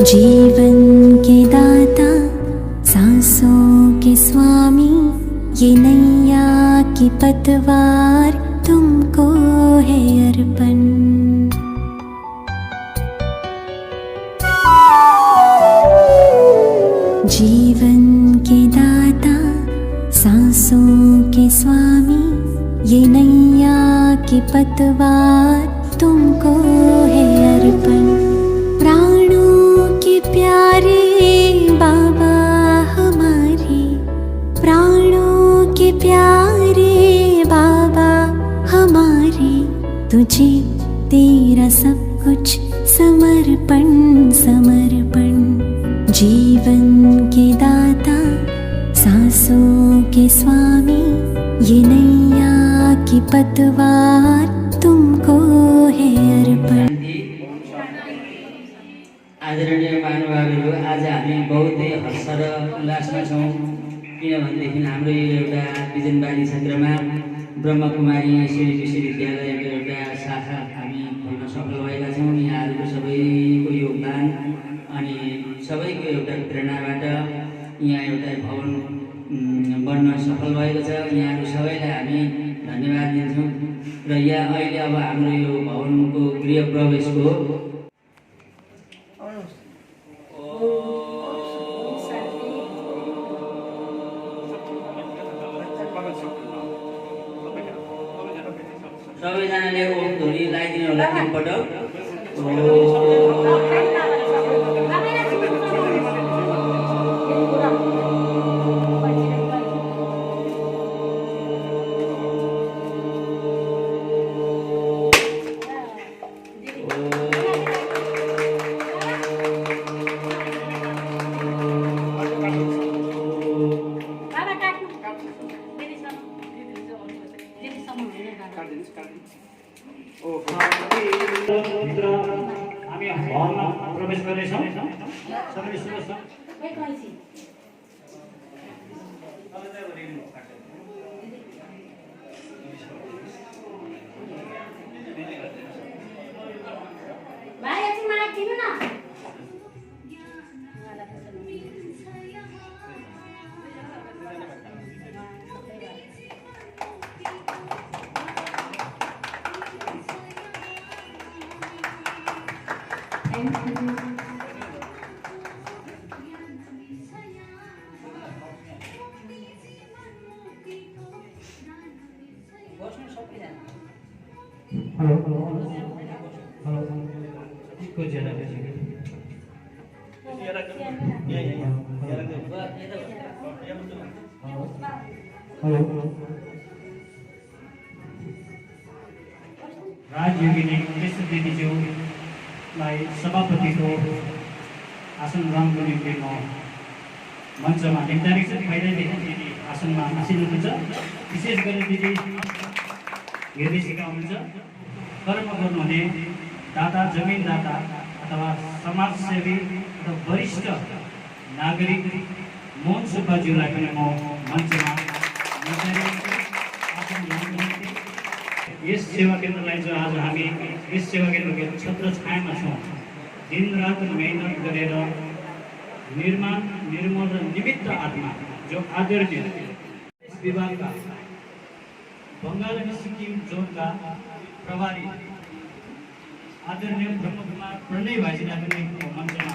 जीवन के दाता सांसों के स्वामी, ये नैया की पतवार तुमको है अर्पण। जीवन के दाता सांसों के स्वामी, ये नैया की पतवार तुमको है अर्पण। प्राणों के प्यारे बाबा हमारे, प्राणों के प्यारे बाबा हमारे, तुझे तेरा सब कुछ समर्पण समर्पण। जीवन के दाता सांसों के स्वामी, ये नैया की पतवार तुमको है अर्पण। आदरणीय महानुभावहरू, आज हामी बहुतै हर्ष र उल्लासमा छौँ, किनभनेदेखि हाम्रो यो एउटा बिजनबारी क्षेत्रमा ब्रह्मकुमारी श्री विश्वविद्यालयको एउटा शाखा हामी खोल्न सफल भएका छौँ। यहाँहरूको सबैको योगदान अनि सबैको एउटा प्रेरणाबाट यहाँ एउटा भवन बन्न सफल भएको छ। यहाँहरू सबैलाई हामी धन्यवाद दिन्छौँ। र यहाँ अहिले अब हाम्रो यो भवनको गृह प्रवेशको सबैजनाले ओम ध्वनि लगाइदिनु होला तीनपटक। हामी भवनमा प्रवेश गर्नेछौँ। सबैले सुन्नुहोस् न। भाइ एकछिन मलाई दिनु न। हेलो हेलो हेलो को जना है हेलो राजयोगिनी कृष्ण दिदीज्यूलाई सभापतिको आसन ग्रहणको निम्ति म मञ्चमा निर्धारित फाइदा दिदी आसनमा आसीन हुनुहुन्छ। विशेष गरी दिदी निर्देशिका हुनुहुन्छ। कर्म गर्नुहुने दाता जमिनदाता अथवा समाजसेवी अथवा वरिष्ठ नागरिक मोहन सुब्बाज्यूलाई पनि म मञ्चमा यस सेवा केन्द्रलाई जो आज हामी यस सेवा केन्द्रको छत्र छायामा छौँ, दिनरात मेहनत गरेर निर्माण निर्मल र निमित्त आत्मा जो आदरणीय विभागका बङ्गाल अनि सिक्किम जोनका प्रभारी आदरणीय ब्रह्मकुमार प्रणय भाइजीलाई पनि मञ्चमा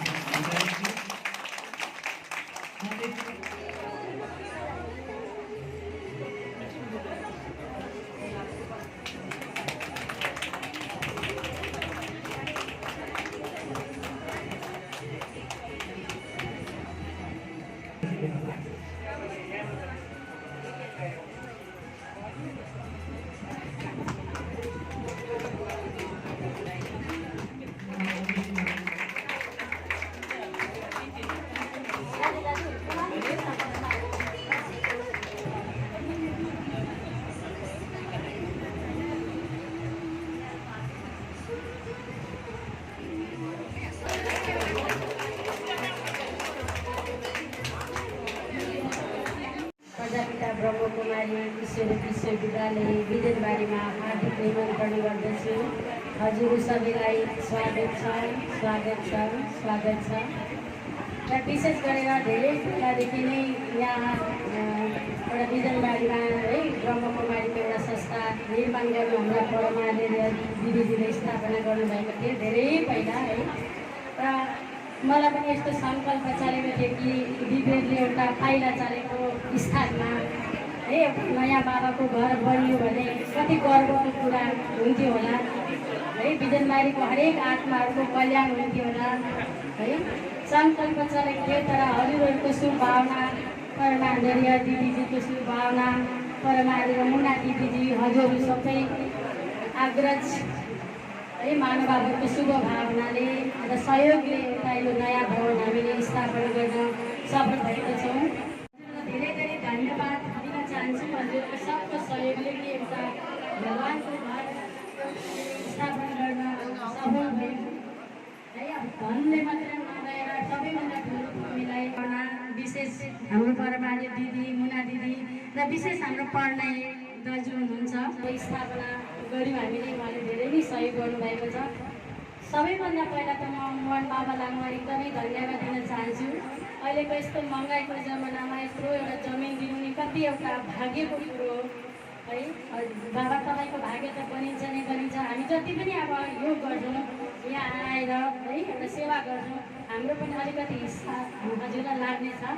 ब्रह्मकुमारी विश्वविद्यालय बिजनबारीमा हार्दिक निमन्त्रण गर्दछु। हजुर सबैलाई स्वागत छ, स्वागत छ, स्वागत छ। र विशेष गरेर धेरै पहिलादेखि नै यहाँ एउटा बिजनबारीमा है ब्रह्मकुमारीको एउटा संस्था निर्माण गर्नु हाम्रा परमाले दिदीजीले स्थापना गर्नुभएको थियो धेरै पहिला है। र मलाई पनि यस्तो सङ्कल्प चलेको थियो कि दिदीहरूले एउटा पाइला चलेको स्थानमा है नयाँ बाबाको घर बनियो भने कति गर्वको कुरा हुन्थ्यो होला है। बिजनबारीको हरेक आत्माहरूको कल्याण हुन्थ्यो होला है। सङ्कल्प चलेको थियो तर हजुरहरूको शुभभावना परमादरणीय दिदीजीको शुभभावना परमादरणीय मुना दिदीजी हजुरहरू सबै अग्रज है महानुभावहरूको शुभ भावनाले र सहयोगले एउटा यो नयाँ भवन हामीले स्थापना गर्न सफल भएका छौँ। धेरै धेरै धन्यवाद दिन चाहन्छु हजुरको सबको सहयोगले कि एउटा भगवानको घर स्थापना गर्न सफल भयो है। अब धनले मात्र नभएर सबैभन्दा ठुलो हामीलाई विशेष हाम्रो परमाले दिदी मुना दिदी र विशेष हाम्रो पढ्ने दाजु हुनुहुन्छ स्थापना गऱ्यौँ हामीले, उहाँले धेरै नै सहयोग गर्नुभएको छ। सबैभन्दा पहिला त म मोहन बाबालाई म एकदमै धन्यवाद दिन चाहन्छु। अहिलेको यस्तो महँगाइको जमानामा यत्रो एउटा जमिन दिनु नि कति एउटा भाग्यको कुरो हो है। बाबा तपाईँको भाग्य त बनिन्छ नै बनिन्छ। हामी जति पनि अब यो गर्छौँ यहाँ आएर है एउटा सेवा गर्छौँ हाम्रो पनि अलिकति हिस्सा हजुरलाई लाग्नेछ है।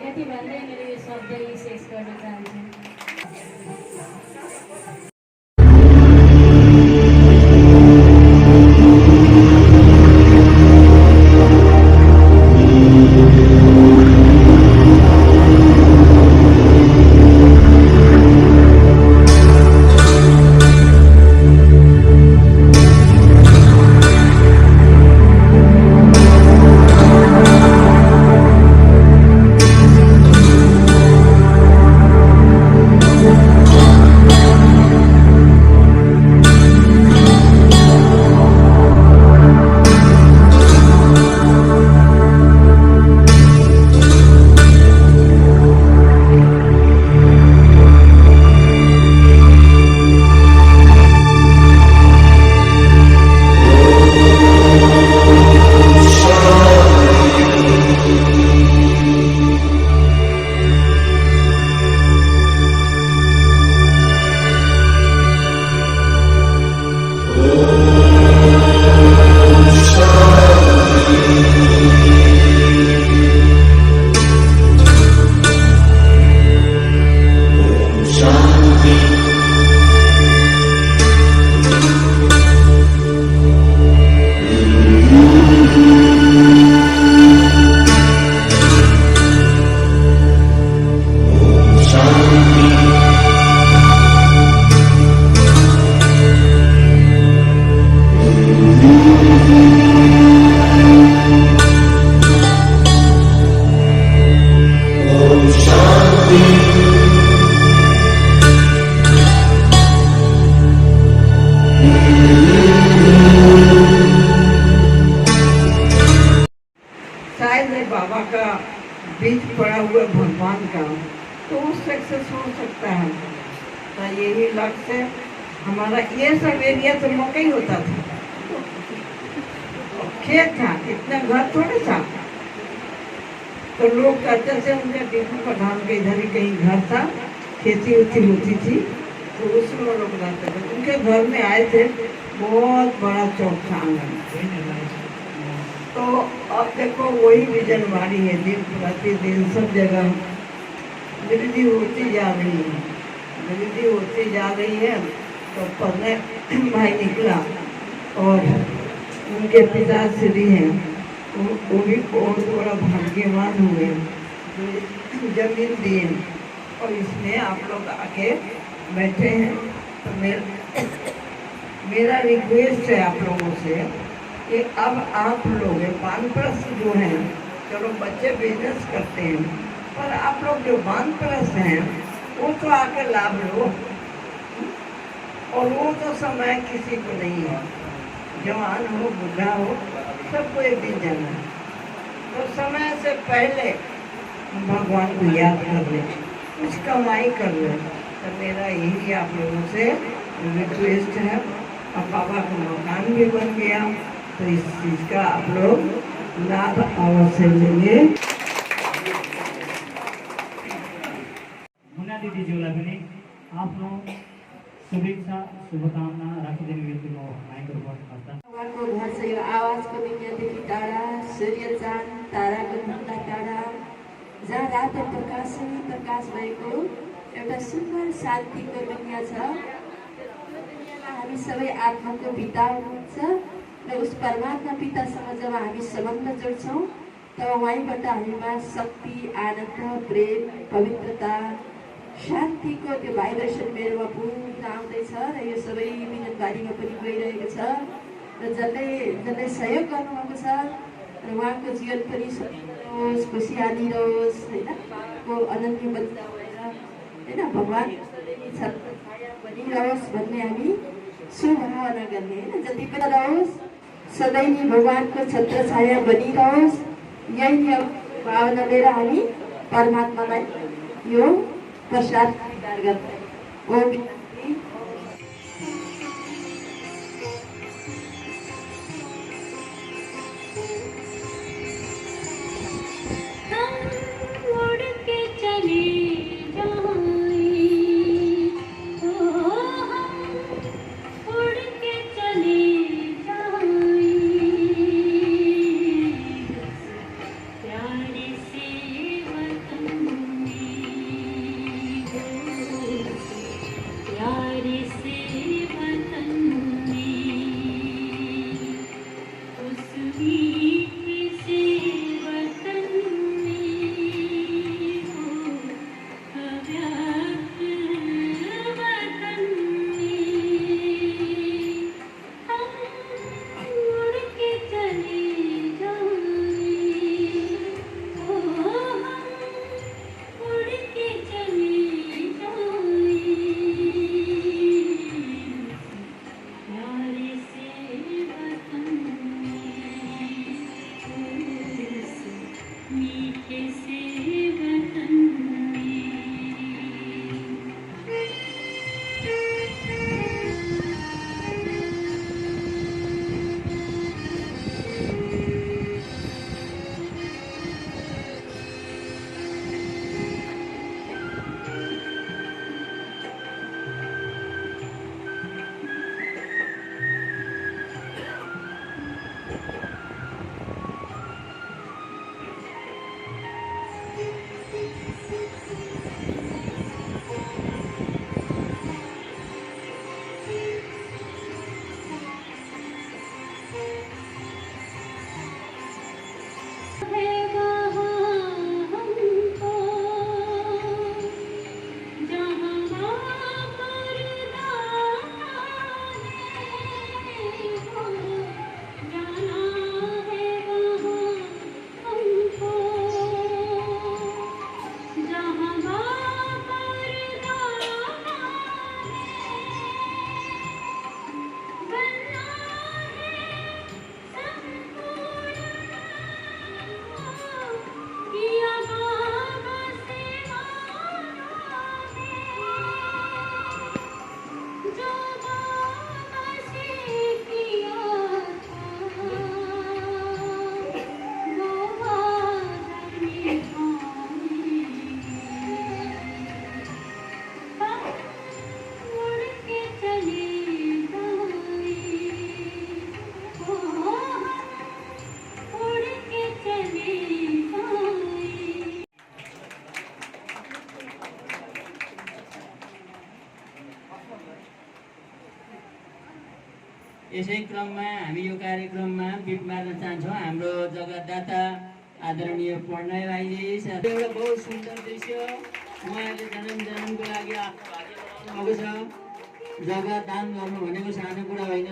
यति भन्दै मेरो यो शब्द शेष गर्न चाहन्छु। बाबा का बीज पड़ा हुआ भगवान का तो वो सक्सेस हो सकता है। तो यही लक्ष्य हमारा, ये सब एरिया तो मौका ही होता था, खेत था, इतना घर थोड़ा था। तो लोग कहते थे उनके दीपू प्रधान के इधर ही कहीं घर था, खेती उती होती थी तो उसमें लोग रहते थे। उनके घर में आए थे, बहुत बड़ा चौक था आंगन। तो अब देखो वही बिजनबारी है, दिन प्रतिदिन सब जगह वृद्धि होती जा रही है, वृद्धि होती जा रही है। तो पहले भाई निकला और उनके पिताश्री हैं, वो भी बहुत बड़ा भाग्यवान हुए, जमीन दिए। और इसमें आप लोग आके बैठे हैं तो मेरा रिक्वेस्ट है आप लोगों से कि अब आप लोग वानप्रस्थ जो हैं, चलो बच्चे बिजनेस करते हैं, पर आप लोग जो वानप्रस्थ हैं वो तो आकर लाभ लो। और वो तो समय किसी को नहीं है, जवान हो बुढ़ा हो सबको एक दिन जाना है। तो समय से पहले भगवान को याद कर ले, कुछ कमाई कर ले। तो मेरा यही आप लोगों से रिक्वेस्ट है। अब बाबा का मकान भी बन गया तो इस चीज़ का आप लोग लाभ अवश्य लेंगे। मुना दिदीज्यूलाई पनि आफ्नो शुभेच्छा शुभकामना राखिदिनु बित्ति म माइक्रोफोन गर्दा उहाँको घर छ यो आवाजको दुनियाँदेखि टाढा, सूर्य चाँद ताराको भन्दा टाढा, जहाँ रातो प्रकाशै प्रकाश भएको एउटा सुन्दर शान्तिको दुनियाँ छ। दुनियाँमा हामी सबै आत्माको पिता हुनुहुन्छ र उस परमात्मा पितासँग जब हामी सम्बन्ध जोड्छौँ तब उहाँबाट हामीमा शक्ति, आनन्द, प्रेम, पवित्रता, शान्तिको त्यो भाइब्रेसन मेरोमा पुग्न आउँदैछ र यो सबै मिनटबारीमा पनि गइरहेको छ र जसले सहयोग गर्नुभएको छ र उहाँको जीवन पनि सजिलो खुसियाली रहोस् होइन, उहाँको अनन्य बच्चा भएर होइन भगवान्को सधैँ छत्र छाया बनिरहोस् भन्ने हामी शुभकामना गर्ने होइन। जति पनि रहोस् सधैँ नै भगवान्को छत्र छाया बनिरहोस्, यही नै भावना लिएर हामी परमात्मालाई यो प्रसाद स्वीकार गर्छौँ। ओम शान्ति। यसै क्रममा हामी यो कार्यक्रममा बिट मार्न चाहन्छौँ हाम्रो जगतदाता आदरणीय प्रणय भाइले एउटा बहुत सुन्दर दृश्य उहाँले जन्मको लागि आफ्नो भाग्य बनाउनु भएको छ। जग्गा दान गर्नु भनेको सानो कुरा होइन।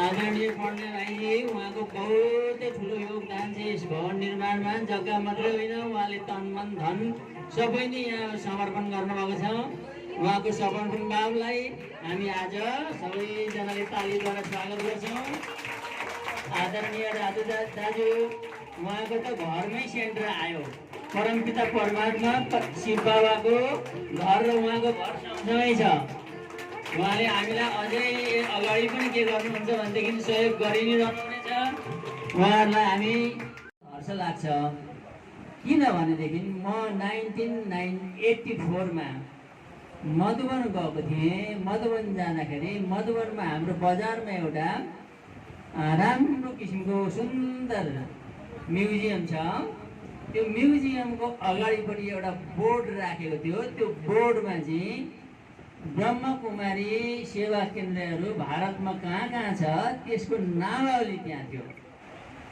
आदरणीय प्रणय भाइले उहाँको बहुतै ठुलो योगदान छ यस भवन निर्माणमा। जग्गा मात्रै होइन, उहाँले तन मन धन सबै नै यहाँ समर्पण गर्नुभएको छ। उहाँको समर्पण भावलाई हामी आज सबैजनाले तालीद्वारा स्वागत गर्छौँ। आदरणीय दाजु उहाँको त घरमै सेन्टर आयो। परमपिता परमात्मा शिव बाबाको घर र उहाँको घर सँगसँगै छ। उहाँले हामीलाई अझै अगाडि पनि के गर्नुहुन्छ भनेदेखि सहयोग गरि नै रहनुहुनेछ। उहाँहरूलाई हामी हर्ष लाग्छ। किनभनेदेखि म 1984मा मधुवन गएको थिएँ। मधुवन जाँदाखेरि मधुवनमा हाम्रो बजारमा एउटा राम्रो किसिमको सुन्दर म्युजियम छ। त्यो म्युजियमको अगाडिपट्टि एउटा बोर्ड राखेको थियो। त्यो बोर्डमा चाहिँ ब्रह्मकुमारी सेवा केन्द्रहरू भारतमा कहाँ कहाँ छ त्यसको नामावली त्यहाँ थियो।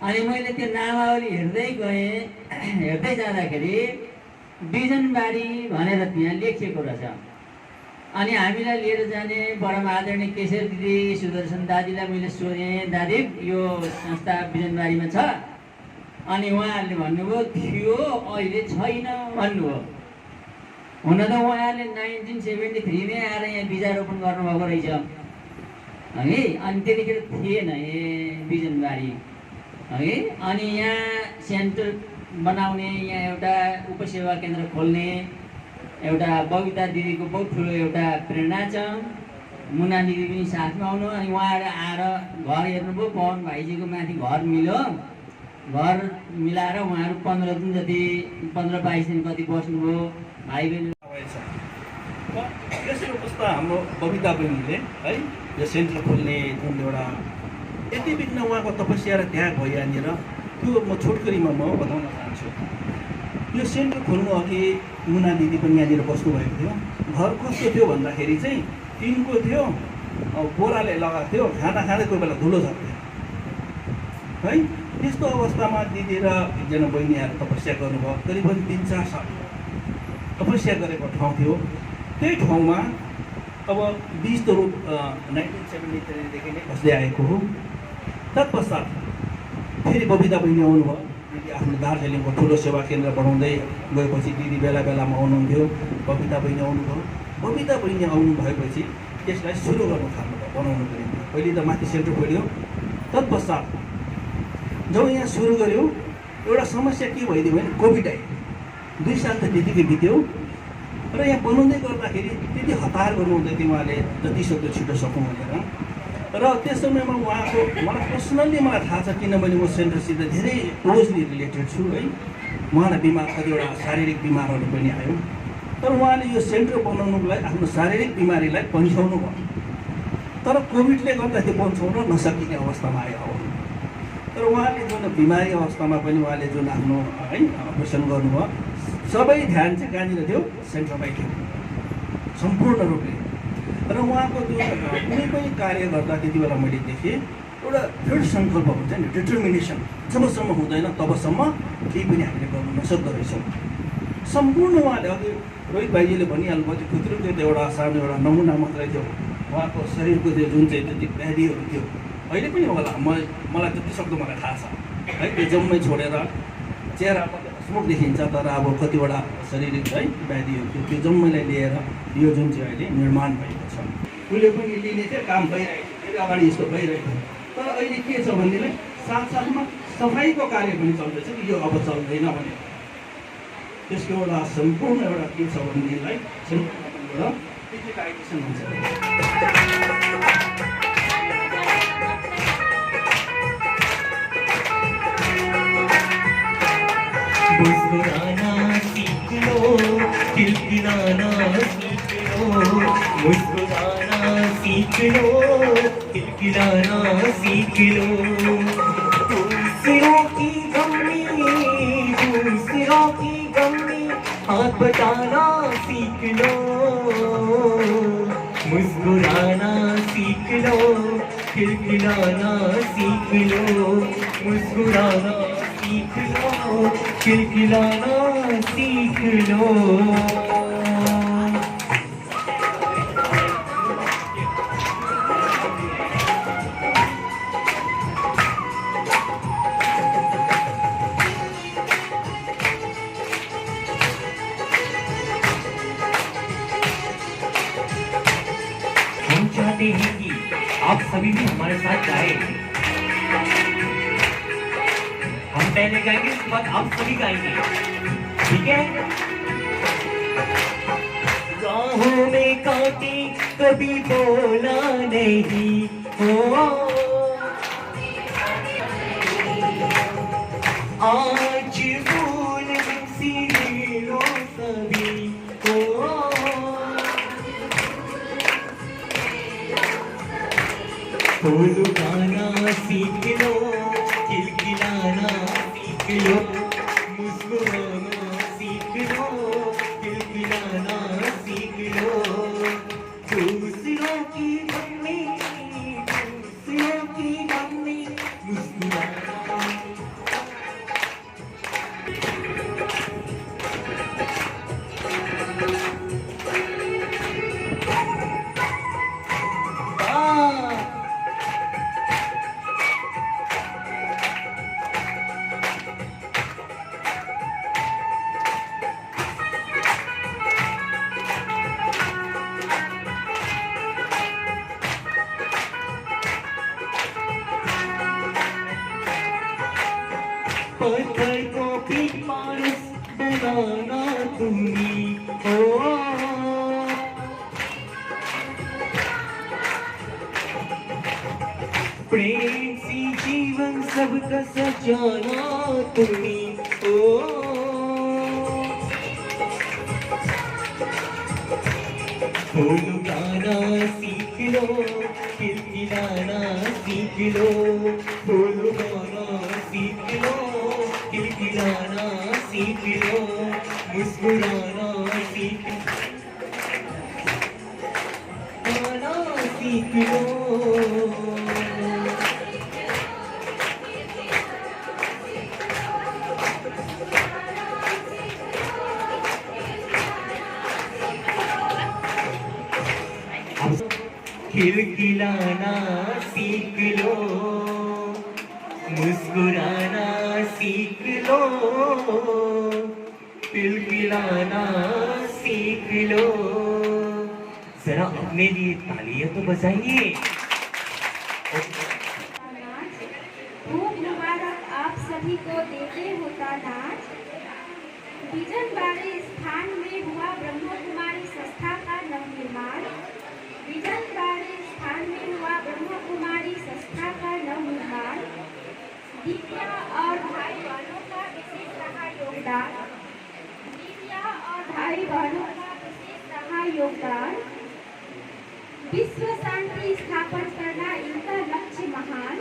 अनि मैले त्यो नामावली हेर्दै गएँ। हेर्दै जाँदाखेरि बिजनबारी भनेर त्यहाँ लेखिएको रहेछ। अनि हामीलाई लिएर जाने परम आदरणीय केशर दिदी सुदर्शन दादीलाई मैले सोधेँ, दादी यो संस्था बिजनबारीमा छ? अनि उहाँहरूले भन्नुभयो थियो, अहिले छैन भन्नुभयो। हुन त उहाँहरूले 1973 मै आएर यहाँ बिजारोपण गर्नुभएको रहेछ है। अनि त्यतिखेर थिएन बिजनबारी है। अनि यहाँ सेन्टर बनाउने, यहाँ एउटा उपसेवा केन्द्र खोल्ने एउटा बबिता दिदीको बहुत ठुलो एउटा प्रेरणा छ। मुना दिदी पनि साथमा आउनु। अनि उहाँहरू आएर घर हेर्नुभयो। पवन भाइजीको माथि घर मिल्यो। घर मिलाएर उहाँहरू 15 दिन जति 15-22 दिन कति बस्नुभयो। भाइ बहिनी त्यसै अवस्था हाम्रो बबिता बहिनीले है यो सेन्टर खोल्ने जुन एउटा यति बिघ्न उहाँको तपस्या र त्याग भयो यहाँनिर, त्यो म छोटकरीमा म बताउन चाहन्छु। यो सेन्टर खोल्नु अघि मुना दिदी पनि यहाँनिर बस्नुभएको थियो। घर कस्तो थियो भन्दाखेरि चाहिँ टिनको थियो, बोराले लगाएको थियो, खाना खाँदै कोही बेला धुलो झर्थ्यो है। त्यस्तो अवस्थामा दिदी र एकजना बहिनीहरू तपस्या गर्नुभयो। करिबन 3-4 साल तपस्या गरेको ठाउँ थियो। त्यही ठाउँमा अब 20 रूप 1973देखि नै बस्दै आएको हो। तत्पश्चात फेरि बबिता बहिनी आउनुभयो। दिदी आफ्नो दार्जिलिङको ठुलो सेवा केन्द्र बनाउँदै गएपछि दिदी बेला बेलामा आउनुहुन्थ्यो। बबिता बहिनी आउनुभयो। बबिता बहिनी आउनु भएपछि त्यसलाई सुरु गर्नु थाल्नुभयो बनाउनुको निम्ति। पहिले त माथि सेन्टर खोल्यो। तत्पश्चात जब यहाँ सुरु गर्यो एउटा समस्या के भइदियो भने कोभिड आयो। 2 साल त त्यतिकै बित्यो र यहाँ बनाउँदै गर्दाखेरि त्यति हतार गर्नुहुँदै थियो उहाँले, जति सक्दो छिटो सकौँ भनेर। र त्यस समयमा उहाँको मलाई पर्सनल्ली मलाई थाहा छ, किनभने म सेन्टरसित धेरै क्लोजली रिलेटेड छु है। उहाँलाई बिमार कतिवटा शारीरिक बिमारहरू पनि आयो। तर उहाँले यो सेन्टर बनाउनुको लागि आफ्नो शारीरिक बिमारीलाई पन्छाउनु भयो। तर कोभिडले गर्दा त्यो पन्छाउन नसकिने अवस्थामा आयो अब। तर उहाँले जुन बिमारी अवस्थामा पनि उहाँले जुन आफ्नो है अपरेसन गर्नुभयो, सबै ध्यान चाहिँ कहाँनिर थियो? सेन्टरमै थियो सम्पूर्ण रूपले। र उहाँको जुन कुनै पनि कार्य गर्दा त्यति बेला मैले देखेँ एउटा दृढ सङ्कल्प हुन्छ नि, डिटर्मिनेसन। जबसम्म हुँदैन तबसम्म केही पनि हामीले गर्नु नसक्दो रहेछौँ। सम्पूर्ण उहाँले अघि रोहित भाइजीले भनिहाल्नुभयो त्यो खुत्रुको त्यो एउटा सानो एउटा नमुना मात्रै थियो। उहाँको शरीरको त्यो जुन चाहिँ त्यति व्याधिहरू थियो, अहिले पनि होला मलाई जति सक्दो मलाई थाहा छ है। त्यो जम्मै छोडेर चेहरामा स्मुक देखिन्छ, तर अब कतिवटा शारीरिक है व्याधिहरू थियो, त्यो जम्मैलाई लिएर यो जुन चाहिँ अहिले निर्माण भएको छ। उसले पनि लिने थियो, काम भइरहेको थियो, फेरि अगाडि यस्तो भइरहेको थियो। तर अहिले के छ भनेदेखि साथसाथमा सफाइको कार्य पनि चल्दैछ कि यो अब चल्दैन भने त्यसको एउटा सम्पूर्ण एउटा के छ भनेदेखिलाई सेन्टरबाट डिजिटाइजेसन हुन्छ। मुस्कुराना सीख लो, खिलखिलाना सीख लो। मुस्कुराना सीख लो, खिलखिलाना सीख लो। दूसरों की गम में हाथ बटाना सीख लो। मुस्कुराना सीख लो, खिलखिलाना सीख लो। मुस्कुराना सीख लो, खिलखिलाना सीख लो। हम चाहते हैं कि आप सभी भी हमारे साथ गाएं। हम पहले गाएंगे, उसके बाद आप सभी गाएंगे, ठीक है? बाहों में काटे कभी बोला नहीं हो। आज फूल सी लो सभी हो। फूल गाना सीख लो, खिलखिलाना सीख लो, मुस्कुराना सीख लो, खिलखिलाना सीख लो। दूसरों की गम में, दूसरों की गम में मुस्कुराना। पत्थर को भी पारस बनाना तुम्ही हो। प्रेम सी जीवन सबका सजाना तुम्ही हो। फूल गाना सीख लो, खिलखिलाना सीख लो। फूल गाना सीख लो, खिलखिलाना सीख लो, मुस्कुराना सीख लो। खिलखिलाना सीख लो, मुस्कुराना सीख लो, खिलखिलाना सीख लो। जरा अपने लिए तालियां तो बजाइए। खूब मुबारक आप सभी को देते होता नाच। बिजनबाड़ी स्थान में हुआ ब्रह्म कुमारी संस्था का नवनिर्माण। बिजनबाड़ी स्थान में हुआ ब्रह्म कुमारी संस्था का नवनिर्माण। दिव्या और भाई बहनों का विशेष रहा योगदान। दिव्या और भाई बहनों का विशेष रहा योगदान। विश्व शांति स्थापन करना इनका लक्ष्य महान।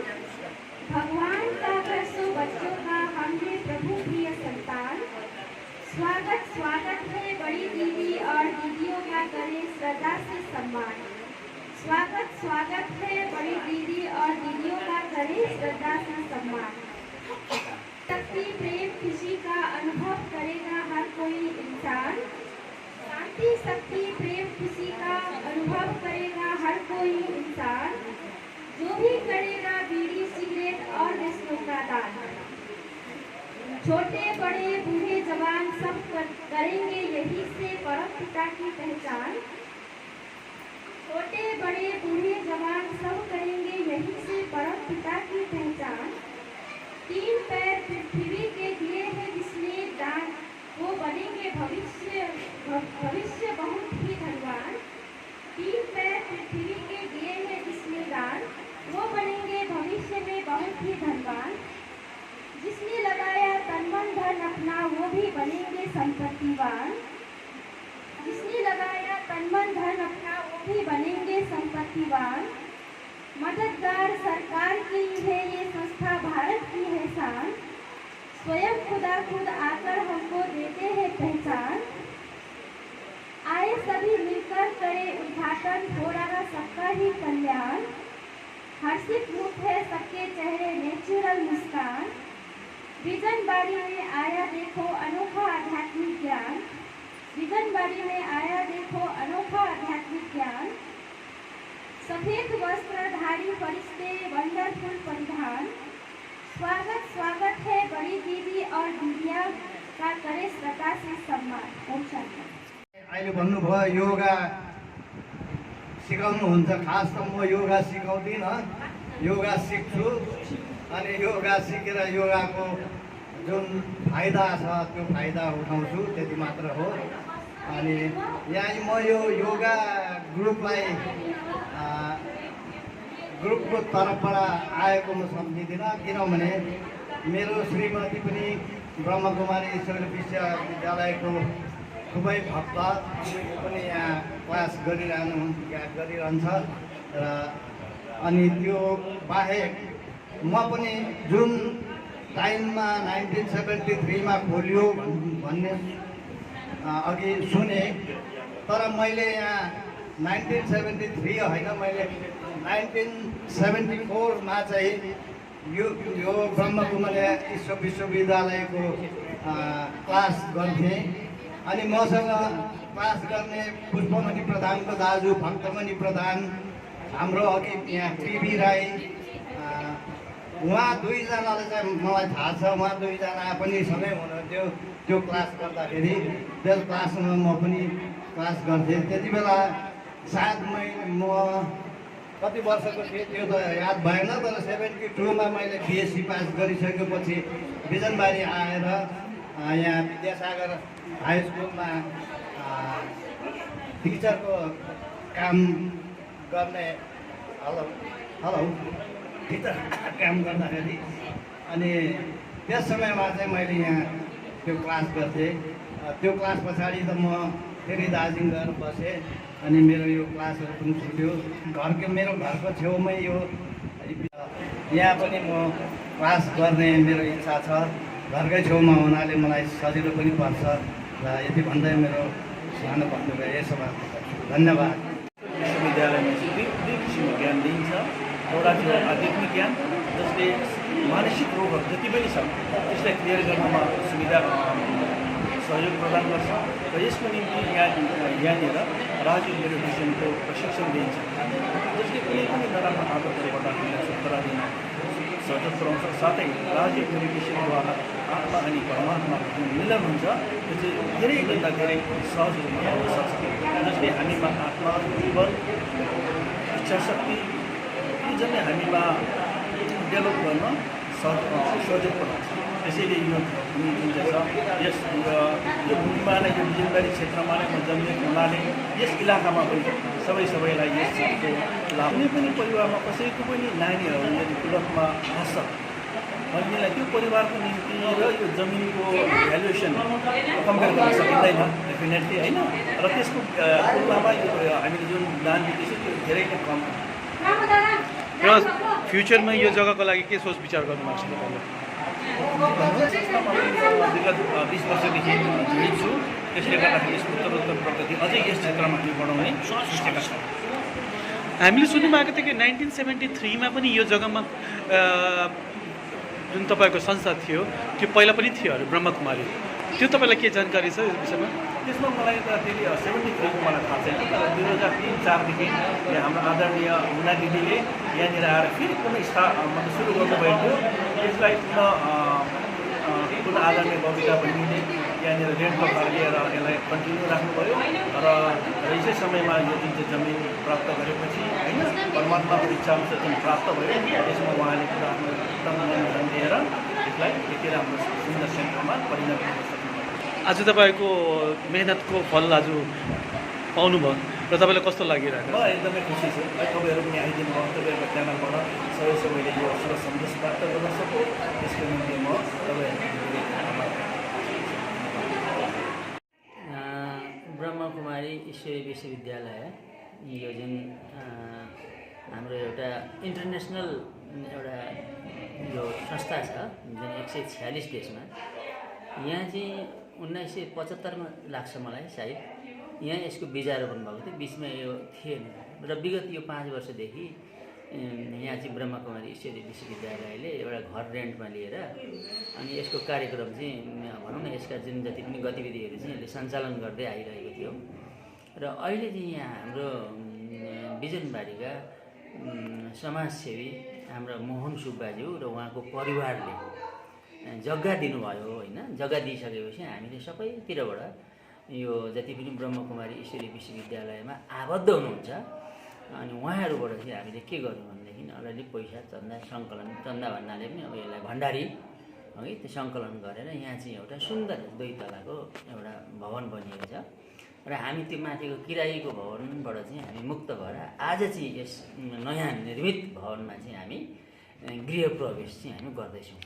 भगवान का घर सो बच्चों का हमने प्रभु प्रिय संतान। स्वागत स्वागत है बड़ी दीदी और दीदियों का करें श्रद्धा से सम्मान। स्वागत स्वागत है बड़ी दीदी और दीदियों का करें श्रद्धा से सम्मान। शक्ति प्रेम खुशी का अनुभव करेगा हर कोई इंसान। शांति शक्ति प्रेम खुशी का अनुभव करेगा हर कोई इंसान। जो भी करेगा बीड़ी सिगरेट और वैष्णव का दान। छोटे बड़े बूढ़े जवान सब करेंगे यही से परम पिता की पहचान। छोटे बड़े बूढ़े जवान सब करेंगे यही से परम पिता की पहचान। 3 पैर पृथ्वी के दिए हैं जिसने दान, वो बनेंगे भविष्य बहुत ही धनवान। 3 पैर पृथ्वी के दिए हैं जिसने दान, वो बनेंगे भविष्य में बहुत ही धनवान। जिसने लगाया तन मन धन अपना वो भी बनेंगे संपत्तिवान। जिसने लगाया तन मन धन अपना वो भी बनेंगे संपत्तिवान। मददगार सरकार की है ये संस्था भारत की है शान। स्वयं खुदा खुद आकर हमको देते हैं पहचान। आए सभी मिलकर करे उद्घाटन हो रहा सबका ही कल्याण। हर्षित मुख है सबके चेहरे नेचुरल मुस्कान। बिजनबाड़ी में आया देखो अनोखा आध्यात्मिक ज्ञान। बिजनबाड़ी में आया देखो अनोखा आध्यात्मिक ज्ञान। सफेद वस्त्रधारी फरिश्ते वंडरफुल परिधान। स्वागत स्वागत है बड़ी दीदी और दीदिया का करे श्रद्धा से सम्मान। ओम शांति। अहिले भन्नुभयो योगा सिकाउनुहुन्छ। खास त म योगा सिकाउँदिनँ, योगा सिक्छु। अनि योगा सिकेर योगाको जुन फाइदा छ त्यो फाइदा उठाउँछु, त्यति मात्र हो। अनि यहाँ म यो योगा ग्रुपलाई ग्रुपको तर्फबाट आएको म सम्झिँदिनँ, किनभने मेरो श्रीमती पनि ब्रह्मकुमारी ईश्वरीय विश्वविद्यालयको खुबै भक्त पनि यहाँ क्लास गरिरहन्छ र अनि त्यो बाहेक म पनि जुन टाइममा 1973 खोलियो भन्ने अघि सुने, तर मैले यहाँ 1973 होइन, मैले 1974 चाहिँ यो ब्रह्मकुमारी ईश्वर विश्वविद्यालयको क्लास गर्थेँ। अनि मसँग क्लास गर्ने पुष्पमणि प्रधानको दाजु भक्तमणि प्रधान, हाम्रो अघि यहाँ पिबी राई, उहाँ दुईजनाले चाहिँ मलाई थाहा छ, उहाँ दुईजना पनि सँगै हुनुहुन्थ्यो त्यो क्लास गर्दाखेरि। त्यस क्लासमा म पनि क्लास गर्थेँ। त्यति बेला सायद म कति वर्षको थिएँ त्यो त याद भएन, तर 72 मैले बिएससी पास गरिसकेपछि बिजनबारी आएर यहाँ विद्यासागर हाई स्कुलमा टिचरको काम गर्ने टिचर काम गर्दाखेरि अनि त्यस समयमा चाहिँ मैले यहाँ त्यो क्लास गर्थेँ। त्यो क्लास पछाडि त म फेरि दार्जिलिङ गएर बसेँ अनि मेरो यो क्लासहरू पनि छुट्यो। मेरो घरको छेउमै यो यहाँ पनि म क्लास गर्ने मेरो इच्छा छ। घरकै छेउमा हुनाले मलाई सजिलो पनि पर्छ र यति भन्दै मेरो सानो वक्तव्य यसो धन्यवाद। विश्वविद्यालयमा चाहिँ दुई किसिमको ज्ञान दिइन्छ। एउटा थियो आध्यात्मिक ज्ञान, जसले मानसिक रोगहरू जति पनि छन् त्यसलाई क्लियर गर्नमा सुविधा सहयोग प्रदान गर्छ र यसको निम्ति यहाँनिर राजयोग मेडिटेसनको प्रशिक्षण दिइन्छ, जसले कुनै पनि नराम्रो आदतहरूबाट हामीलाई छुटकारा दिन सहयोग पुऱ्याउँछ। साथै राजयोग मेडिटेसनद्वारा आत्मा अनि परमात्माको जुन मिलन हुन्छ त्यो चाहिँ धेरैभन्दा धेरै सहज रूपमा आउन सक्छ, जसले हामीमा आत्मा, जीवन, इच्छा शक्ति जसले हामीमा डेभलप गर्न सहयोग पुऱ्याउँछ। त्यसैले यो भूमि जुन चाहिँ छ यो भूमिमा नै यो बिजनबारी क्षेत्रमा नै म जन्मेको हुनाले यस इलाकामा पनि सबैलाई यस चिजको लाभ। कुनै पनि परिवारमा कसैको पनि नानीहरू यदि टुलकमा आउँछ भनेदेखिलाई त्यो परिवारको निम्ति र यो जमिनको भ्यालुएसन कम्पेयर गर्न सकिँदैन डेफिनेटली होइन। र त्यसको तुलनामा यो हामीले जुन दान दिँदैछौँ त्यो धेरै नै कम। र फ्युचरमा यो जग्गाको लागि के सोच विचार गर्नुभएको छ तपाईँले? विगत 20 वर्षदेखि जडित छु, त्यसले गर्दाखेरि यसको उत्तरोत्तर प्रगति अझै यस क्षेत्रमा हामी बढाउने सोचेका छौँ। हामीले सुन्नु भएको थियो कि 1973 पनि यो जग्गामा जुन तपाईँको संस्था थियो त्यो पहिला पनि थियो अरे ब्रह्मकुमारी, त्यो तपाईँलाई के जानकारी छ यस विषयमा? त्यसमा मलाई त फेरि 73 को मलाई थाहा छैन, तर 2003-04देखि हाम्रो आदरणीय मुना दिदीले यहाँनिर आएर फेरि पुनः मतलब सुरु गर्नुभएको। यसलाई पुनः आदरणीय बबिता बहिनीले यहाँनिर रेन्टमा फर्किएर यसलाई कन्टिन्यू राख्नुभयो र यसै समयमा यो जुन चाहिँ जमिन प्राप्त गरेपछि होइन परमात्माको इच्छा अनुसार जुन प्राप्त भयो त्यसमा उहाँले पुरा आफ्नो एकदम ध्यान दिएर यसलाई यति राम्रो सुन्दर सेन्टरमा परिणत गर्न सक्नुभयो। आज तपाईँको मेहनतको फल आज पाउनुभयो र तपाईँलाई कस्तो लागिरहेको? म एकदमै खुसी छु। तपाईँहरू पनि आइदिनु भयो, तपाईँहरूको च्यानलबाट सबैले यो शुभ सन्देश प्राप्त गर्न सकौँ, त्यसको निम्ति म तपाईँहरूको ब्रह्मकुमारी ईश्वरीय विश्वविद्यालय यो जुन हाम्रो एउटा इन्टरनेसनल एउटा यो संस्था छ जुन 146 देशमा। यहाँ चाहिँ 1975 लाग्छ मलाई सायद यहाँ यसको बिजारोपण भएको थियो, बिचमा यो थिएन र विगत यो 5 वर्षदेखि यहाँ चाहिँ ब्रह्मकुमारी ईश्वरीय विश्वविद्यालयले एउटा घर रेन्टमा लिएर अनि यसको कार्यक्रम चाहिँ भनौँ न यसका जुन जति पनि गतिविधिहरू चाहिँ यसले सञ्चालन गर्दै आइरहेको थियो। र अहिले चाहिँ यहाँ हाम्रो बिजनबारीका समाजसेवी हाम्रो मोहन सुब्बाज्यू र उहाँको परिवारले जग्गा दिनुभयो होइन। जग्गा दिइसकेपछि हामीले सबैतिरबाट यो जति पनि ब्रह्मकुमारी ईश्वरीय विश्वविद्यालयमा आबद्ध हुनुहुन्छ अनि उहाँहरूबाट चाहिँ हामीले के गर्यौँ भनेदेखि अलिअलि पैसा चन्दा सङ्कलन, चन्दा भन्नाले पनि अब यसलाई भण्डारी है त्यो सङ्कलन गरेर यहाँ चाहिँ एउटा सुन्दर 2 तलाको एउटा भवन बनिएको छ र हामी त्यो माथिको किरायको भवनबाट चाहिँ हामी मुक्त भएर आज चाहिँ यस नयाँ निर्मित भवनमा चाहिँ हामी गृह प्रवेश चाहिँ हामी गर्दैछौँ।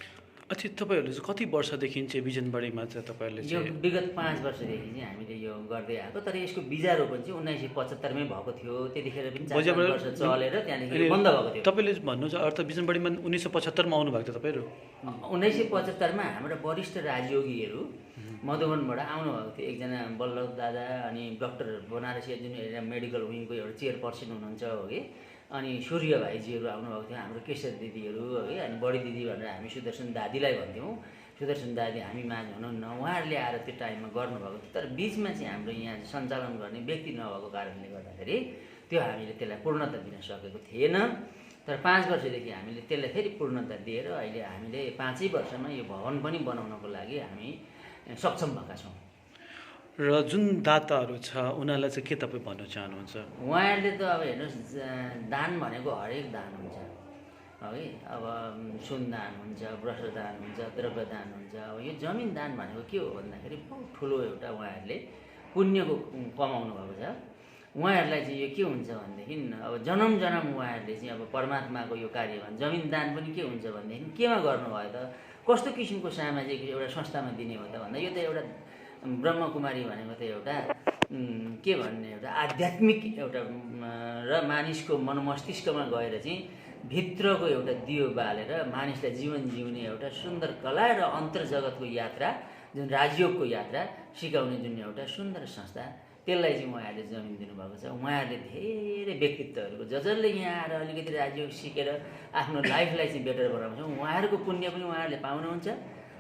अच्छा, तपाईँहरूले चाहिँ कति वर्षदेखि चाहिँ बिजनबारीमा चाहिँ तपाईँहरूले यो विगत 5 वर्षदेखि चाहिँ हामीले यो गर्दै आएको, तर यसको बिजारोपण चाहिँ 1975 मै भएको थियो। त्यतिखेर पनि 4 वर्ष चलेर त्यहाँदेखि बन्द भएको थियो। तपाईँले भन्नु चाहिँ अर्थ बिजनबारीमा 1975 मा आउनुभएको थियो तपाईँहरू? 1975 मा हाम्रो वरिष्ठ राजयोगीहरू मधुबनबाट आउनुभएको थियो। एकजना बल्लभ दादा अनि डाक्टर बनारसी जुन मेडिकल विङको एउटा चेयरपर्सन हुनुहुन्छ हो कि, अनि सूर्य भाइजीहरू आउनुभएको थियो, हाम्रो केशर दिदीहरू है, अनि बडी दिदी भनेर हामी सुदर्शन दादीलाई भन्थ्यौँ। सुदर्शन दादी हामी माझ हुनुहुन्न, उहाँहरूले आएर त्यो टाइममा गर्नुभएको थियो। तर बिचमा चाहिँ हाम्रो यहाँ सञ्चालन गर्ने व्यक्ति नभएको कारणले गर्दाखेरि त्यो हामीले त्यसलाई पूर्णता दिन सकेको थिएन। तर 5 वर्षदेखि हामीले त्यसलाई फेरि पूर्णता दिएर अहिले हामीले 5 वर्षमा यो भवन पनि बनाउनको लागि हामी सक्षम भएका छौँ। र जुन दाताहरू छ उनीहरूलाई चाहिँ के तपाईँ भन्न चाहनुहुन्छ? उहाँहरूले त अब हेर्नुहोस्, दान भनेको हरेक दान हुन्छ है। अब सुन दान हुन्छ, वस्त्र दान हुन्छ, द्रव्य दान हुन्छ। अब यो जमिन दान भनेको के हो भन्दाखेरि बहुत ठुलो एउटा उहाँहरूले पुण्यको कमाउनु भएको छ। उहाँहरूलाई चाहिँ यो के हुन्छ भनेदेखि अब जन्म उहाँहरूले चाहिँ अब परमात्माको यो कार्यमा जमिन दान पनि के हुन्छ भनेदेखि केमा गर्नुभयो त, कस्तो किसिमको सामाजिक एउटा संस्थामा दिने हो त भन्दा यो त एउटा ब्रह्मकुमारी भनेको त एउटा के भन्ने एउटा आध्यात्मिक एउटा र मानिसको मनमस्तिष्कमा गएर चाहिँ भित्रको एउटा दियो बालेर मानिसलाई जीवन जिउने एउटा सुन्दर कला र अन्तर्जगतको यात्रा, जुन राजयोगको यात्रा सिकाउने जुन एउटा सुन्दर संस्था, त्यसलाई चाहिँ उहाँहरूले जमिन दिनुभएको छ। उहाँहरूले धेरै व्यक्तित्वहरूको जसले यहाँ आएर अलिकति राजयोग सिकेर आफ्नो लाइफलाई चाहिँ बेटर बनाउँछ, उहाँहरूको पुण्य पनि उहाँहरूले पाउनुहुन्छ।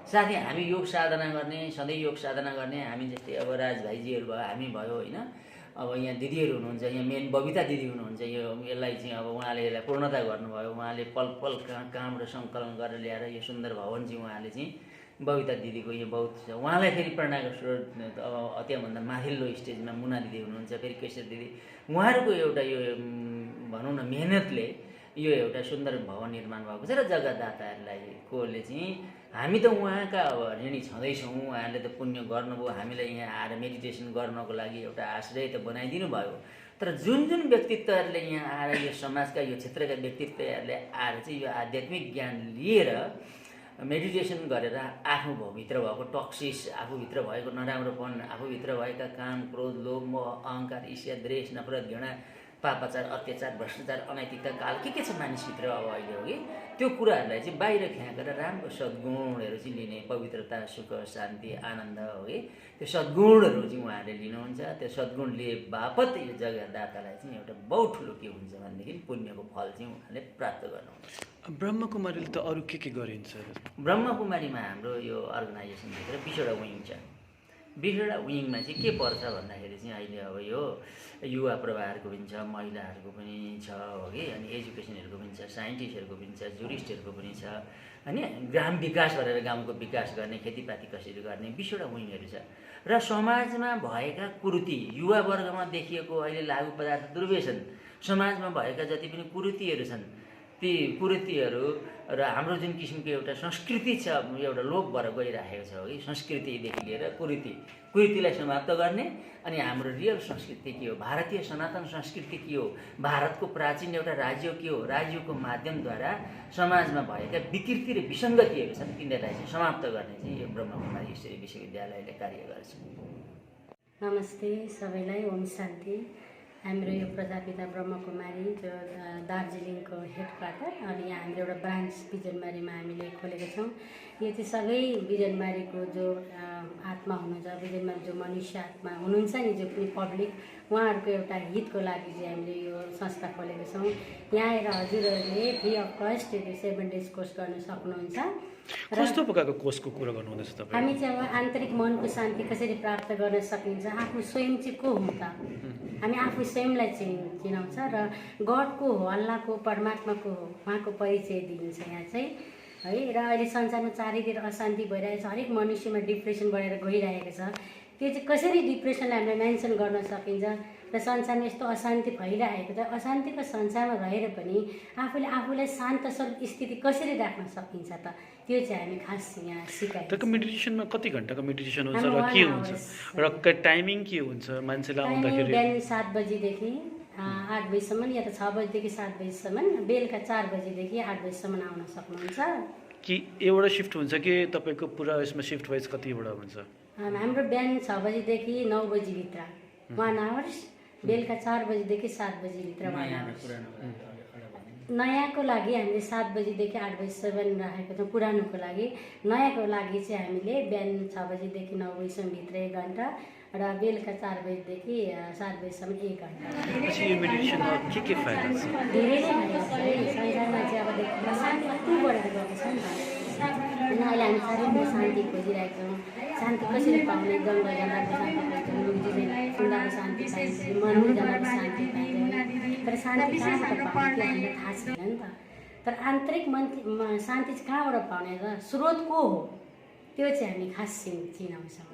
साथै हामी योग साधना गर्ने, सधैँ योग साधना गर्ने हामी जस्तै अब राज भाइजीहरू भयो, हामी भयो होइन, अब यहाँ दिदीहरू हुनुहुन्छ, यहाँ मेन बबिता दिदी हुनुहुन्छ, यसलाई चाहिँ अब उहाँले यसलाई पूर्णता गर्नुभयो। उहाँले पल पल कामबाट सङ्कलन गरेर ल्याएर यो सुन्दर भवन चाहिँ उहाँले चाहिँ बबिता दिदीको यो बहुत छ। उहाँलाई फेरि प्रेरणाको स्रोत अब त्यहाँभन्दा माथिल्लो स्टेजमा मुना दिदी हुनुहुन्छ, फेरि केशर दिदी, उहाँहरूको एउटा यो भनौँ न मेहनतले यो एउटा सुन्दर भवन निर्माण भएको छ। र जग्गादाताहरूलाई कोले चाहिँ हामी त उहाँका अब ऋणी छँदैछौँ। उहाँहरूले त पुण्य गर्नुभयो, हामीलाई यहाँ आएर मेडिटेसन गर्नको लागि एउटा आश्रय त बनाइदिनु भयो। तर जुन व्यक्तित्वहरूले यहाँ आएर यो समाजका यो क्षेत्रका व्यक्तित्वहरूले आएर चाहिँ यो आध्यात्मिक ज्ञान लिएर मेडिटेसन गरेर आफ्नो भित्र भएको टक्सिस, आफूभित्र भएको नराम्रोपन, आफूभित्र भएका काम, क्रोध, लोभ, मोह, अहङ्कार, ईर्ष्या, द्वेष, नफरत, घृणा, पापाचार, अत्याचार, भ्रष्टाचार, अनैतिकता, काल के छ मानिसभित्र अब अहिले हो कि, त्यो कुराहरूलाई चाहिँ बाहिर फ्याँकेर राम्रो सद्गुणहरू चाहिँ लिने, पवित्रता, सुख, शान्ति, आनन्द हो कि, त्यो सद्गुणहरू चाहिँ उहाँहरूले लिनुहुन्छ। त्यो सद्गुण लिए बापत यो जग्गादातालाई चाहिँ एउटा बहुत ठुलो के हुन्छ भनेदेखि पुण्यको फल चाहिँ उहाँले प्राप्त गर्नुहुन्छ। ब्रह्मकुमारीले त अरू के गरिन्छ? ब्रह्मकुमारीमा हाम्रो यो अर्गनाइजेसनभित्र 20वटा विङ छ। 20वटा विङमा चाहिँ के पर्छ भन्दाखेरि चाहिँ अहिले अब यो युवा प्रवाहहरूको पनि छ, महिलाहरूको पनि छ हो कि, अनि एजुकेसनहरूको पनि छ, साइन्टिस्टहरूको पनि छ, जुरिस्टहरूको पनि छ, अनि ग्राम विकास गरेर गाउँको विकास गर्ने, खेतीपाती कसरी गर्ने, 20वटा विङहरू छ। र समाजमा भएका कुरीति, युवा वर्गमा देखिएको अहिले लागु पदार्थ दुर्व्यसन, समाजमा भएका जति पनि कुरीतिहरू छन् ती कुरीतिहरू र हाम्रो जुन किसिमको एउटा संस्कृति छ, एउटा लोप भएर गइरहेको छ कि, संस्कृतिदेखि लिएर कुरीतिलाई समाप्त गर्ने, अनि हाम्रो रियल संस्कृति के हो, भारतीय सनातन संस्कृति के हो, भारतको प्राचीन एउटा राज्य के हो, राज्यको माध्यमद्वारा समाजमा भएका विकृति र विसङ्गतिहरू छन् तिनीहरूलाई चाहिँ समाप्त गर्ने चाहिँ यो ब्रह्मकुमारी ईश्वरी विश्वविद्यालयले कार्य गर्छ। नमस्ते सबैलाई, ओम शान्ति। हाम्रो यो प्रजापिता ब्रह्मकुमारी जो दार्जिलिङको हेडक्वार्टर, अनि यहाँ हाम्रो एउटा ब्रान्च बिजनबारीमा हामीले खोलेका छौँ। यो चाहिँ सबै बिजनबारीको जो आत्मा हुनुहुन्छ, बिजनबारी जो मनुष्य आत्मा हुनुहुन्छ नि, जो पनि पब्लिक, उहाँहरूको एउटा हितको लागि चाहिँ हामीले यो संस्था खोलेका छौँ। यहाँ आएर हजुरहरूले free of cost 7 days course गर्न सक्नुहुन्छ। कस्तो प्रकारको कोर्सको कुरा गर्नुहुँदैछ तपाईँ? हामी चाहिँ अब आन्तरिक मनको शान्ति कसरी प्राप्त गर्न सकिन्छ, आफ्नो स्वयं चाहिँ को हो त, हामी आफू स्वयंलाई चिनाउँछ र गड को हो, अल्लाहको, परमात्माको हो, उहाँको परिचय दिन्छ यहाँ चाहिँ है। र अहिले संसारमा चारैतिर अशान्ति भइरहेको छ, हरेक मनुष्यमा डिप्रेसन बढेर गइरहेको छ। त्यो चाहिँ कसरी डिप्रेसनलाई हामीले मेन्सन गर्न सकिन्छ र संसारमा यस्तो अशान्ति फैलिरहेको छ, अशान्तिको संसारमा रहेर पनि आफूलाई शान्त स्थिति कसरी राख्न सकिन्छ त, त्यो चाहिँ हामी खास यहाँ सिकाइ। त्यो मेडिटेसनमा कति घन्टाको मेडिटेसन हुन्छ र के हुन्छ र टाइमिङ के हुन्छ मान्छेलाई आउँदाखेरि? बिहान 7 बजीदेखि 8 बजीसम्म या त 6 बजीदेखि 7 बजीसम्म, बेलुका 4 बजीदेखि 8 बजीसम्म आउन सक्नुहुन्छ। कि एउटा शिफ्ट हुन्छ कि तपाईँको पुरा यसमा शिफ्ट वाइज कतिवटा हुन्छ? हाम्रो बिहान 6 बजीदेखि 9 बजीभित्र 1 आवर्स, बेलुका 4 बजीदेखि 7 बजीभित्र 1 आवर्स। नयाँको लागि हामीले 7 बजीदेखि 8 बजीसम्म राखेको छौँ पुरानोको लागि। नयाँको लागि चाहिँ हामीले बिहान 6 बजीदेखि 9 बजीसम्म भित्र 1 घन्टा र बेलुका 4 बजीदेखि 7 बजीसम्म 1 घन्टा। यो मेडिटेसनमा के फाइदा छ? धेरै नै फाइदा छ। संसारमा चाहिँ अब देखिन्छ शान्ति कति बढेर गएको छ नि त। अहिले हामी शारीरिक शान्ति खोजिरहेको छौँ। शान्ति कसरी पाउने? जङ्गल जाँदाको शान्ति पाइन्छ, म्युजिकलाई सुन्दाको शान्ति पाइन्छ, मनमा जाँदाको शान्ति पाइन्छ। तर शान्ति कहाँबाट पाउने त्यो हामीलाई थाहा छैन नि त। तर आन्तरिक शान्ति चाहिँ कहाँबाट पाउने र स्रोत को हो त्यो चाहिँ हामी खास चिनाउँछौँ।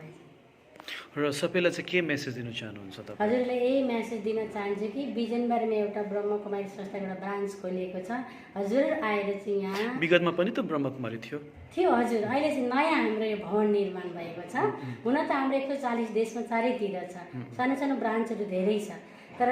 र सबैलाई चाहिँ के मेसेज दिन चाहनुहुन्छ तपाईँ? हजुरले यही मेसेज दिन चाहन्छु कि बिजनबारीमा एउटा ब्रह्मकुमारी संस्थाको एउटा ब्रान्च खोलिएको छ। हजुर आएर चाहिँ यहाँ विगतमा पनि त ब्रह्मकुमारी थियो हजुर। अहिले चाहिँ नयाँ हाम्रो यो भवन निर्माण भएको छ। हुन त हाम्रो 140 देशमा चारैतिर छ, सानो सानो ब्रान्चहरू धेरै छ। तर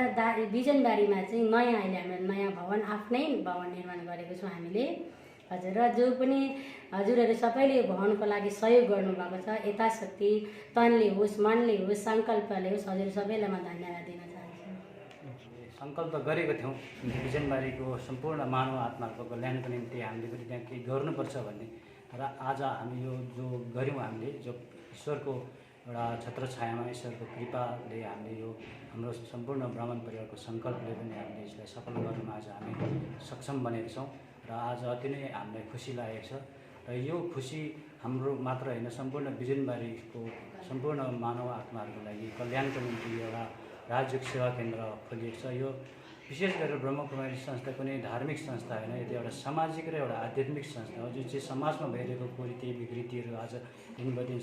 बिजनबारीमा चाहिँ नयाँ अहिले हाम्रो नयाँ भवन, आफ्नै भवन निर्माण गरेको छौँ हामीले। हजुर, र जो पनि हजुरहरू सबैले भवनको लागि सहयोग गर्नुभएको छ, यथाशक्ति तनले होस्, मनले होस्, सङ्कल्पले होस्, हजुर सबैलाई म धन्यवाद दिन चाहन्छु। सङ्कल्प गरेको थियौँ बिजनबारीको सम्पूर्ण मानव आत्माको कल्याणको निम्ति हामीले पनि त्यहाँ केही गर्नुपर्छ भन्ने, र आज हामी यो जो गऱ्यौँ, हामीले जो ईश्वरको एउटा छत्रछायामा ईश्वरको कृपाले हामीले यो हाम्रो सम्पूर्ण ब्राह्मण परिवारको सङ्कल्पले पनि हामीले यसलाई सफल गर्नुमा आज हामी सक्षम बनेका छौँ। र आज अति नै हामीलाई खुसी लागेको छ। र यो खुसी हाम्रो मात्र होइन, सम्पूर्ण बिजनबारीको सम्पूर्ण मानव आत्माहरूको लागि कल्याणको निम्ति एउटा राजयोग सेवा केन्द्र खोलिएको छ। यो विशेष गरेर ब्रह्मकुमारी संस्था कुनै धार्मिक संस्था होइन, यो एउटा सामाजिक र एउटा आध्यात्मिक संस्था हो, जुन चाहिँ समाजमा भइरहेको कुरीति विकृतिहरू आज दिनबदिन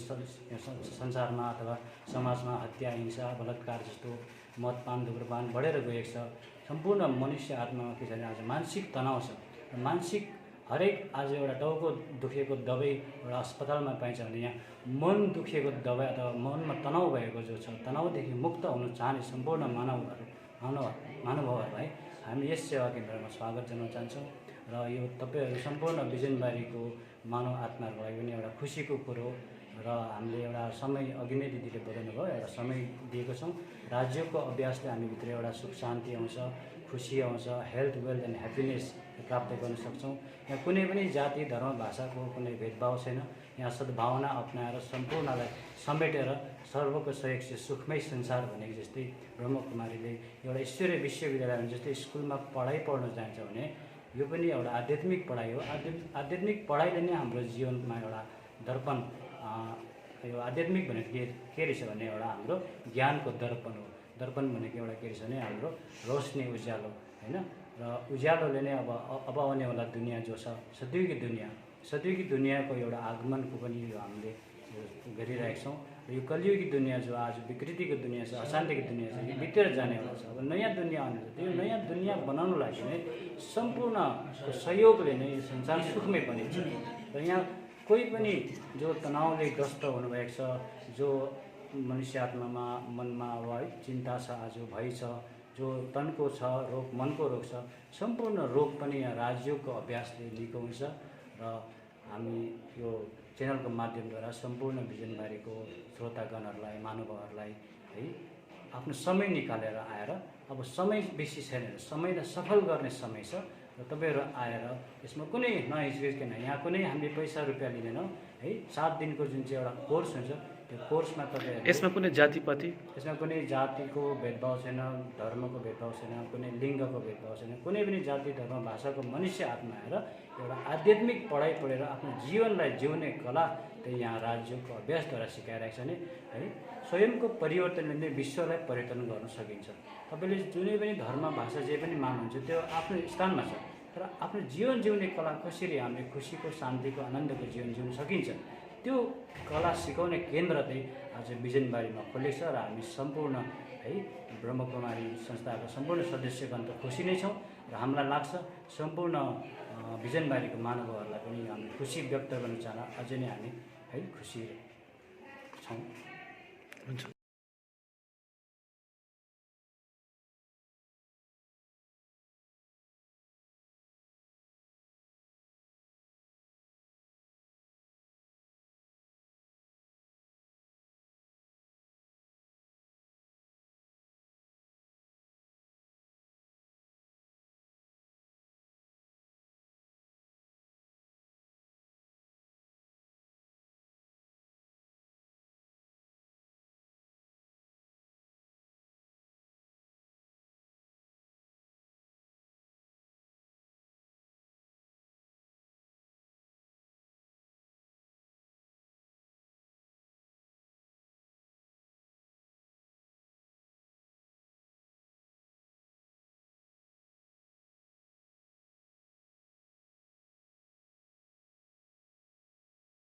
संसारमा अथवा समाजमा हत्या, हिंसा, बलात्कार जस्तो मदपान, धुम्रपान बढेर गएको छ। सम्पूर्ण मनुष्य आत्मामा के छ भने आज मानसिक तनाव छ। मानसिक हरेक आज एउटा टाउको दुखेको दबाई एउटा अस्पतालमा पाइन्छ भने यहाँ मन दुखेको दबाई अथवा मनमा तनाव भएको जो छ, तनावदेखि मुक्त हुन चाहने सम्पूर्ण महानुभावहरूलाई हामी यस सेवा केन्द्रमा स्वागत जनाउन चाहन्छौँ। र यो तपाईँहरू सम्पूर्ण बिजनबारीको मानव आत्माहरूको लागि पनि एउटा खुसीको कुरो। र हामीले एउटा समय अघि नै दिदीले बताउनु भयो, एउटा समय दिएको छौँ। राज्यको अभ्यासले हामीभित्र एउटा सुख शान्ति आउँछ, खुसी आउँछ, हेल्थ, वेल्थ एन्ड ह्याप्पिनेस प्राप्त गर्न सक्छौँ। यहाँ कुनै पनि जाति, धर्म, भाषाको कुनै भेदभाव छैन। यहाँ सद्भावना अप्नाएर सम्पूर्णलाई समेटेर सर्वको सहयोग से सुखमय संसार भनेको जस्तै ब्रह्मकुमारीले एउटा ईश्वरीय विश्वविद्यालयमा जस्तै स्कुलमा पढाइ पढ्न जान्छ भने यो पनि एउटा आध्यात्मिक पढाइ हो। आध्यात्मिक पढाइले नै हाम्रो जीवनमा एउटा दर्पण, यो आध्यात्मिक भनेको के रहेछ भने एउटा हाम्रो ज्ञानको दर्पण हो। दर्पण भनेको एउटा के रहेछ भने हाम्रो रोशनी, उज्यालो होइन। र उज्यालोले नै अब आउनेवाला दुनियाँ जो छ, सतयुगी दुनियाँको एउटा आगमनको पनि यो हामीले गरिरहेका छौँ। र यो कलियुगी दुनियाँ जो आज विकृतिको दुनियाँ छ, अशान्तिको दुनियाँ छ, यो बितेर जानेवाला छ। अब नयाँ दुनियाँ आउने छ। त्यो नयाँ दुनियाँ बनाउनु लागि नै सम्पूर्णको सहयोगले नै यो संसार सुखमय बनिन्छ। र यहाँ कोही पनि जो तनावले ग्रस्त हुनुभएको छ, जो मनुष्य आत्मामा मनमा अब है चिन्ता छ, आज भय छ, जो तनको छ रोग, मनको रोग छ, सम्पूर्ण रोग पनि यहाँ राजयोगको अभ्यासले निको हुन्छ। र हामी यो च्यानलको माध्यमद्वारा सम्पूर्ण बिजनबारीको श्रोतागणहरूलाई, महानुभावहरूलाई है आफ्नो समय निकालेर आएर, अब समय बेसी छैन, समयलाई सफल गर्ने समय छ। र तपाईँहरू आएर यसमा कुनै नहिचकिचकिन, यहाँ कुनै हामीले पैसा रुपियाँ लिँदैनौँ है। 7 दिनको जुन चाहिँ एउटा कोर्स हुन्छ, त्यो कोर्समा तपाईँहरू यसमा कुनै जातिपाति, यसमा कुनै जातिको भेदभाव छैन, धर्मको भेदभाव छैन, कुनै लिङ्गको भेदभाव छैन। कुनै पनि जाति, धर्म, भाषाको मनुष्य आत्मा आएर एउटा आध्यात्मिक पढाइ पढेर आफ्नो जीवनलाई जिउने कला त्यही यहाँ राज्यको अभ्यासद्वारा सिकाइरहेको छ नि है। स्वयंको परिवर्तनले नै विश्वलाई परिवर्तन गर्न सकिन्छ। तपाईँले जुनै पनि धर्म, भाषा जे पनि मान्नुहुन्छ त्यो आफ्नो स्थानमा छ, तर आफ्नो जीवन जिउने कला कसरी हामीले खुसीको, शान्तिको, आनन्दको जीवन जिउन सकिन्छ त्यो कला सिकाउने केन्द्र चाहिँ आज बिजनबारीमा खोलेको छ र हामी सम्पूर्ण है ब्रह्मकुमारी संस्थाका सम्पूर्ण सदस्यगण त खुसी नै छौँ र हामीलाई लाग्छ सम्पूर्ण बिजनबारीको महानुभावहरूलाई पनि हामी खुसी व्यक्त गर्न चाहना अझै नै हामी है खुसी छौँ। हुन्छ।